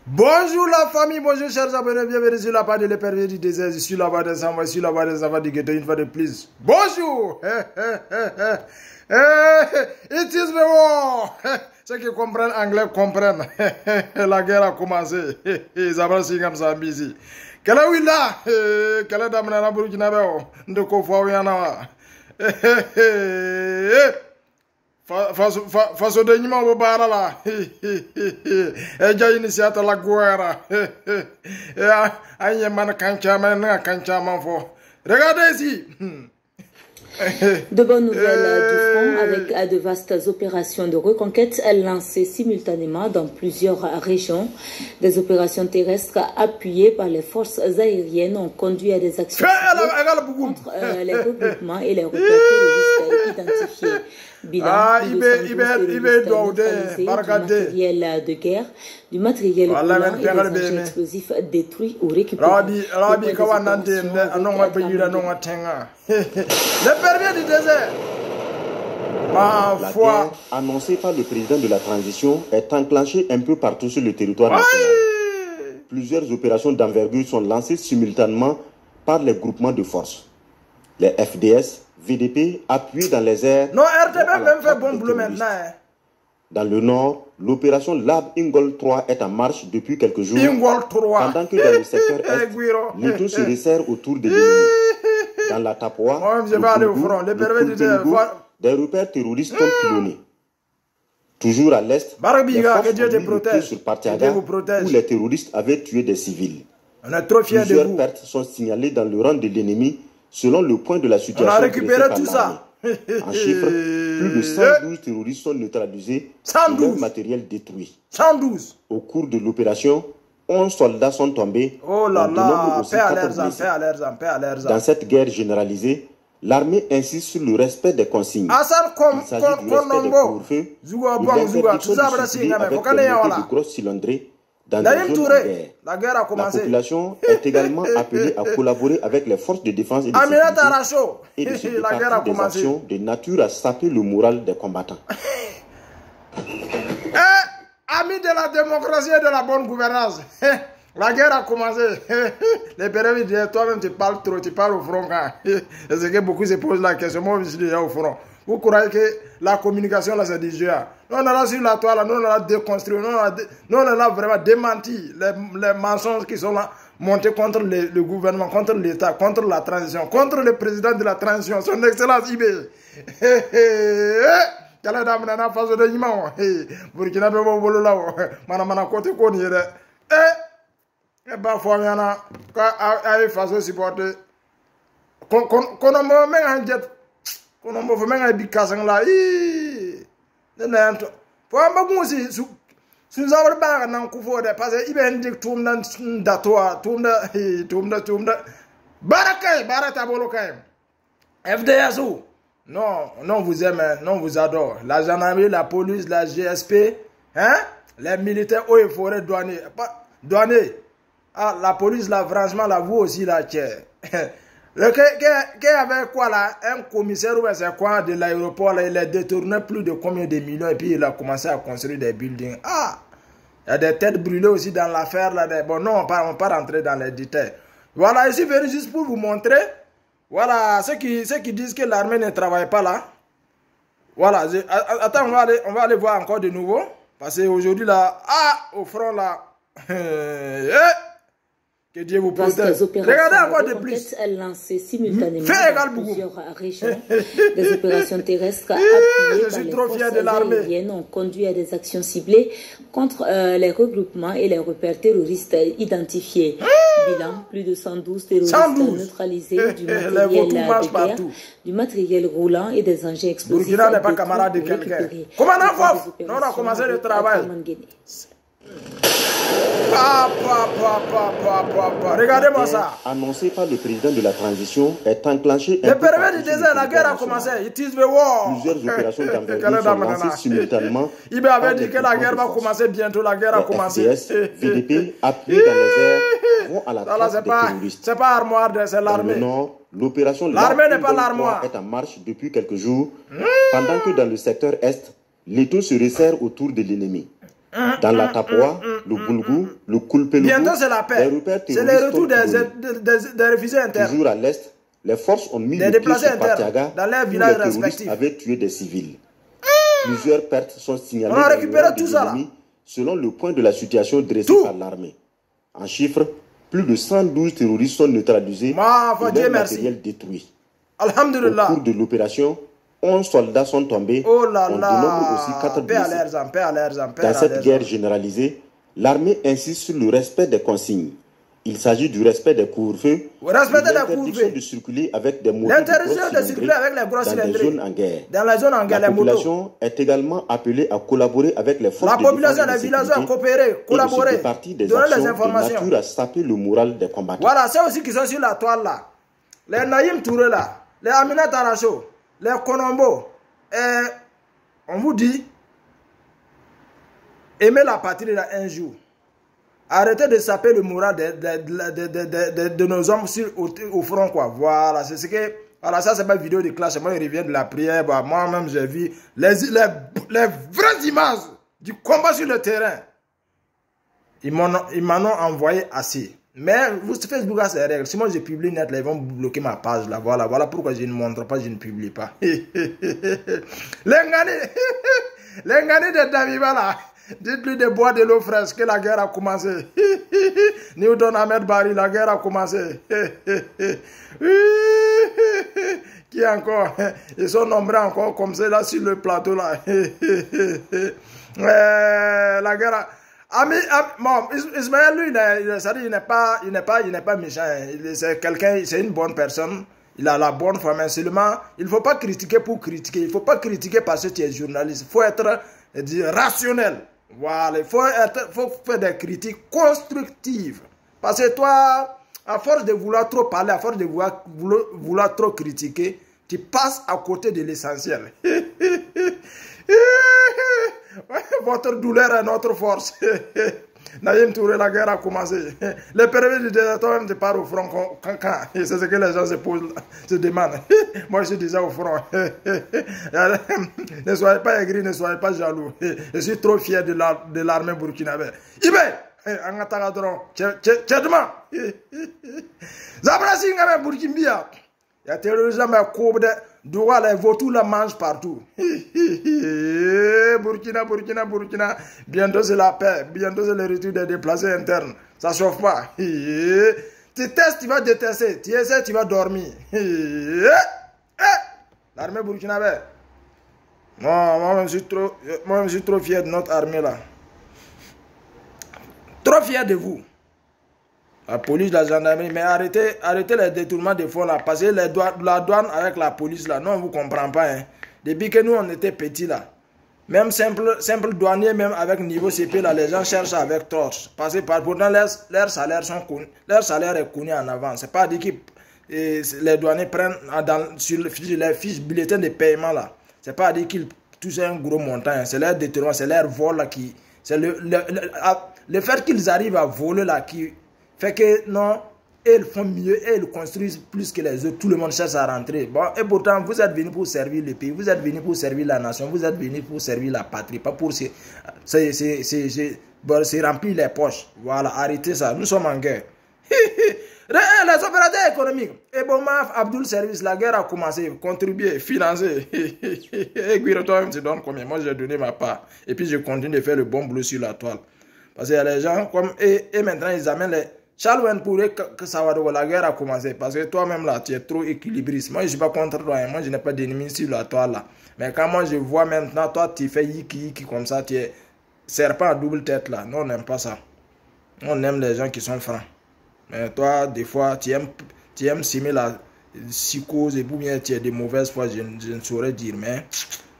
Bonjour la famille, bonjour chers abonnés, bienvenue sur la page de l'Épervier du désert, sur la base des enfants, sur la base des enfants du ghetto, une fois de plus. Bonjour! It is the war! Ceux qui comprennent anglais comprennent. La guerre a commencé. Zabra Singam Zambisi. Quelle est Willa? Quelle est Damna Burkina Faso? Ndoko Fawiyana. Faso de Nima Bobara la. Eja initiata la guerra. Aïe man kanchaman fo. Regardez ici. De bonnes nouvelles du front avec de vastes opérations de reconquête lancées simultanément dans plusieurs régions. Des opérations terrestres appuyées par les forces aériennes ont conduit à des actions contre les regroupements et les repères terroristes identifiés. Bilan, du matériel de guerre, du matériel roulant et des engins explosifs détruits ou récupérés. La guerre annoncée par le président de la transition est enclenchée un peu partout sur le territoire national. Plusieurs opérations d'envergure sont lancées simultanément par les groupements de forces. Les FDS, VDP appuyés dans les airs. Non, RTB même fait bon boulot maintenant. Dans le nord, l'opération Lab Ingol 3 est en marche depuis quelques jours. Ingol 3. Pendant que dans le secteur est, l'État se resserre autour de l'ennemi. Dans la Tapoa, des repères terroristes sont pilonnés. Toujours à l'est, les forces sur Partiaga, où les terroristes avaient tué des civils. Plusieurs pertes sont signalées dans le rang de l'ennemi selon le point de la situation. On a récupéré tout ça. En chiffres, plus de 112 terroristes sont neutralisés et leur matériel détruit. 112. Au cours de l'opération, 11 soldats sont tombés. Oh là là, paix à leurs âmes. Dans cette guerre généralisée, l'armée insiste sur le respect des consignes. Il s'agit du respect des couvre-feux, de l'interdiction de circuler avec des motos de grosses cylindrées dans des zones de guerre. La population est également appelée à collaborer avec les forces de défense et de sécurité et de se départir des actions de nature à saper le moral des combattants. Amis de la démocratie et de la bonne gouvernance, la guerre a commencé. Les pères disent, toi-même tu parles trop, tu parles au front. C'est que beaucoup se posent la question, moi je suis déjà au front. Vous croyez que la communication là c'est du jeu? Nous on est là sur la toile, nous on est là déconstruit, nous on est là vraiment démenti les mensonges qui sont là montés contre le gouvernement, contre l'État, contre la transition, contre le président de la transition, son excellence IB. Kala da mana faso de nyima Burkina Faso bolo la mana côté ko ni re ba fo yana ka ay faso supporter kono mo men anjet kono mo fo men ay bikasang la na nto po amba musi su zawar ba nan ku fo de parce que ibe ndik tum nan datoa tumda barata bolo kay FDSU. Non, on vous aime, non, on vous adore. La gendarmerie, la police, la GSP, hein? Les militaires, eaux et forêts, douaniers. Ah, la police, là, franchement, là, vous aussi, là, tiens. Qu'il y avait quoi, là? Un commissaire, ou c'est quoi, de l'aéroport, là, il a détourné plus de combien de millions, et puis il a commencé à construire des buildings. Ah! Il y a des têtes brûlées aussi dans l'affaire, là. Bon, non, on ne va pas rentrer dans les détails. Voilà, je suis venu juste pour vous montrer. Voilà, ceux qui disent que l'armée ne travaille pas là. Voilà, attends, on va aller voir encore de nouveau. Parce qu'aujourd'hui, là, au front, là, que Dieu vous protège. Regardez encore de plus. Lancées simultanément dans plusieurs régions. Des opérations terrestres appuyées par les forces aériennes ont conduit à des actions ciblées contre les regroupements et les repères terroristes identifiés. Bilan, plus de 112 terroristes neutralisés, du matériel de guerre, du matériel roulant et des engins explosifs. Burkina n'est pas camarade de quelqu'un. Comment on a commencé le travail. Regardez-moi ça. Annoncé par le président de la transition est enclenché. Le permis du désert, la guerre a commencé. It is the war. Plusieurs opérations d'envergure sont lancées simultanément. Il avait dit que la guerre va commencer bientôt. La guerre a commencé. FDS, VDP, appuyés dans les airs, vont à la trace des terroristes. C'est pas armoire, c'est l'armée. Dans le nord, l'opération l'armée n'est pas l'armoire. Est en marche depuis quelques jours, pendant que dans le secteur est, l'État se resserre autour de l'ennemi. Dans la Tapoa, le Boulgou, le Kulpelugu. Bientôt c'est la paix. C'est le retour des réfugiés internes. Toujours à l'est, les forces ont mis le pied sur Patiaga dans leurs villages où les terroristes respectifs. avaient tué des civils. Plusieurs pertes sont signalées. On a récupéré tout ça là. Selon le point de la situation dressé par l'armée. En chiffres, plus de 112 terroristes sont neutralisés et leur matériel détruit. Alhamdulillah. Au cours de l'opération, 11 soldats sont tombés. Oh là là. On dénombre aussi 4 blessés. Dans cette guerre généralisée, l'armée insiste sur le respect des consignes. Il s'agit du respect des couvre-feux, l'interdiction de circuler avec des motos dans des zones en guerre. La population est également appelée à collaborer avec les forces de défense et de sécurité et de se départir des actions de nature à saper le moral des combattants. Voilà, c'est aussi qui sont sur la toile là. Les Naïm Touré là, les Aminat Taracho, les Konombo, on vous dit, aimez la patrie là un jour. Arrêtez de saper le moral de nos hommes au front, quoi. Voilà, c'est ce que... Voilà, ça, c'est pas une vidéo de classe. Moi, il revient de la prière. Bah, moi-même, j'ai vu les vraies images du combat sur le terrain. Ils m'en ont envoyé assez. Mais, Facebook a ses règles. Si moi, je publie net, là, ils vont bloquer ma page, là. Voilà, voilà pourquoi je ne montre pas, je ne publie pas. Les Ngani de Daviva, là. Dites-lui de boire de l'eau fraîche que la guerre a commencé. Newton Ahmed Bari, la guerre a commencé. Qui encore? Ils sont nombreux encore comme ça là sur le plateau là. La guerre a... Bon, Ismaël, lui, il n'est pas méchant. C'est quelqu'un, c'est une bonne personne. Il a la bonne foi, mais seulement, il ne faut pas critiquer pour critiquer. Il ne faut pas critiquer parce que tu es journaliste. Il faut être rationnel. Voilà, il faut faire des critiques constructives. Parce que toi, à force de vouloir trop parler, à force de vouloir trop critiquer, tu passes à côté de l'essentiel. Votre douleur est notre force. Naïm Touré, la guerre a commencé. Les permis du désert, même tu pars au front quand. C'est ce que les gens se demandent. Moi, je suis déjà au front. Ne soyez pas aigris, ne soyez pas jaloux. Je suis trop fier de l'armée burkinabé. Ibé, Angatagadoron, Tchadma. Zabrasi Ngame Burkimbia. Il y a terrorisme, mais courbe de droit, les vautours la mangent partout. Burkina. Bientôt c'est la paix. Bientôt c'est le retour des déplacés internes. Ça chauffe pas. Tu testes, tu vas détester. Tu essaies, tu vas dormir. L'armée burkinabé. Moi, je suis trop fier de notre armée là. Trop fier de vous. La police, la gendarmerie, mais arrêtez les détournements de fonds là. Parce que la douane avec la police là, non, on ne vous comprend pas. Hein. Depuis que nous, on était petits là. Même simple douanier, même avec niveau CP là, les gens cherchent avec torche. Parce que pourtant, leurs salaires sont connus. Leur salaire est connu en avance. C'est pas dit que les douaniers prennent sur les fiches bulletins de paiement là. C'est pas dit qu'ils touchent un gros montant. Hein. C'est leur détournement, c'est leur vol là qui... C'est le fait qu'ils arrivent à voler là qui... Fait que non, ils font mieux et ils construisent plus que les autres. Tout le monde cherche à rentrer. Bon, et pourtant, vous êtes venus pour servir le pays, vous êtes venus pour servir la nation, vous êtes venus pour servir la patrie, pas pour se remplir les poches. Voilà, arrêtez ça. Nous sommes en guerre. Les opérateurs économiques. Et bon, Abdul Service, la guerre a commencé. Contribuer, financer. Et puis, toi-même, tu donnes combien? Moi, j'ai donné ma part. Et puis, je continue de faire le bon boulot sur la toile. Parce qu'il y a des gens comme. Et maintenant, ils amènent les. Charles pourrait que ça va de la guerre a commencé parce que toi-même là tu es trop équilibriste. Moi je ne suis pas contre toi, moi je n'ai pas d'ennemis sur la toile là. Mais quand moi je vois maintenant toi tu fais yiki comme ça, tu es serpent à double tête là. Non, on n'aime pas ça. On aime les gens qui sont francs. Mais toi des fois tu aimes simer la psychose et bien tu es de mauvaise foi, je ne saurais dire. Mais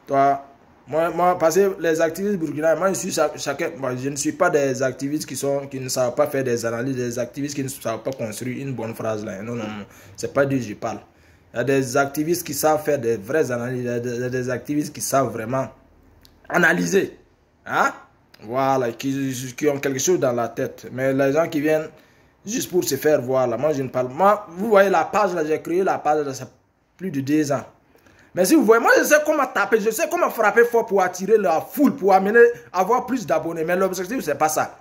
toi... Moi, parce que les activistes burkinabés, moi, je ne suis pas des activistes qui ne savent pas faire des analyses, des activistes qui ne savent pas construire une bonne phrase là. Non, c'est pas d'eux que je parle. Il y a des activistes qui savent faire des vraies analyses, il y a des activistes qui savent vraiment analyser. Hein? Voilà, qui ont quelque chose dans la tête. Mais les gens qui viennent juste pour se faire voir là, moi, je ne parle pas. Moi, vous voyez la page là, j'ai créé la page là, ça fait plus de 2 ans. Mais si vous voyez, moi je sais comment taper, je sais comment frapper fort pour attirer la foule, pour avoir plus d'abonnés. Mais l'objectif, c'est pas ça.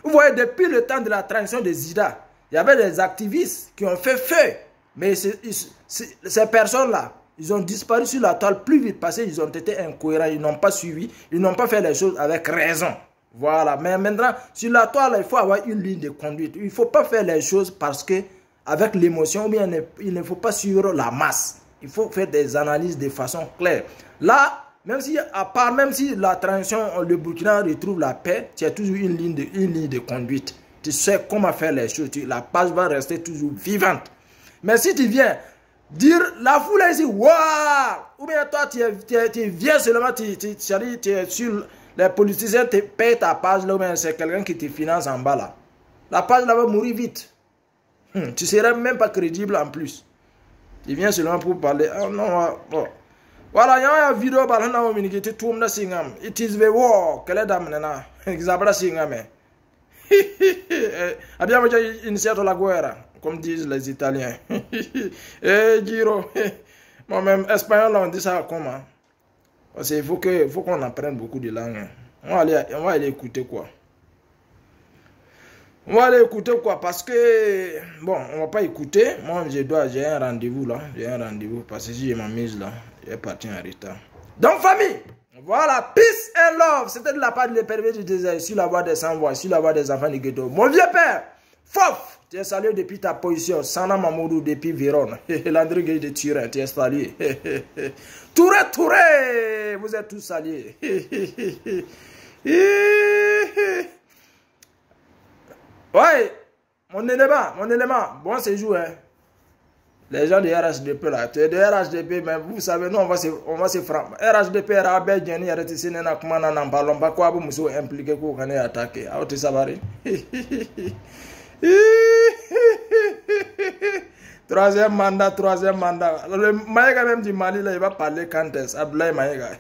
Vous voyez, depuis le temps de la transition de Zida, il y avait des activistes qui ont fait feu. Mais ces personnes-là, ils ont disparu sur la toile plus vite parce qu'ils ont été incohérents, ils n'ont pas suivi, ils n'ont pas fait les choses avec raison. Voilà, mais maintenant, sur la toile, il faut avoir une ligne de conduite. Il ne faut pas faire les choses parce que, avec l'émotion, ou bien il ne faut pas suivre la masse. Il faut faire des analyses de façon claire. Là, même si la transition, le Burkina retrouve la paix, tu as toujours une ligne de conduite. Tu sais comment faire les choses. La page va rester toujours vivante. Mais si tu viens dire, la foule est ici, waouh! Ou bien toi, tu viens seulement, tu es sur... Les politiciens te payent ta page là, ou bien c'est quelqu'un qui te finance en bas là. La page là va mourir vite. Tu ne seras même pas crédible en plus. Tu viens seulement pour parler. Oh non, bon. Voilà, il y a une vidéo par là où il dit tout le monde singam. It is the war. Quelle est la dame? Exabra singam. Abbiamo già iniziato la guerra, comme disent les Italiens. Giro. Moi-même, espagnol, on dit ça comment? Parce qu'il faut qu'on apprenne beaucoup de langues. On va aller écouter quoi. On va aller écouter quoi parce que... Bon, on va pas écouter. Moi, j'ai un rendez-vous là. J'ai un rendez-vous parce que si je m'amuse là, je vais partir en retard. Donc, famille, voilà. Peace and love. C'était de la part des pervers du désert sur la voie des sans-voix, sur la voie des enfants du ghetto. Mon vieux père, Fof, tu es salué depuis ta position. Sana Mamoudou depuis Vérone. L'André Gueye de Turin, tu es salué. Touré, vous êtes tous salués. Ouais, mon élément, bon séjour. Hein. Les gens de RHDP là, tu es de RHDP, mais vous savez, nous on va se frapper. RHDP, RAB, Jenny, RTC, Nena, Kumana, Nambalon, Bakwa, Mousso, impliqué qu'on ait attaqué. Ah, tu savais. Troisième mandat. Le Maïga même du Mali, là, il va parler quand est-ce. Abdoulaye Maïga.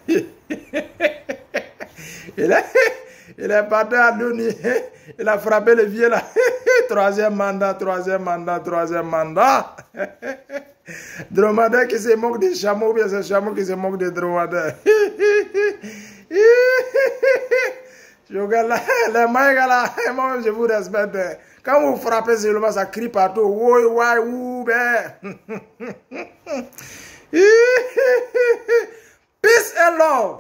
Il est parti à Luni. Il a frappé le vieux là. Troisième mandat. Dromadaire qui se moque des chameaux, ou bien c'est chameau qui se moque des dromadaires. Je regarde là, les Maïga là, moi je vous respecte. Quand vous frappez seulement, ça crie partout. Oui, ben. Peace and love.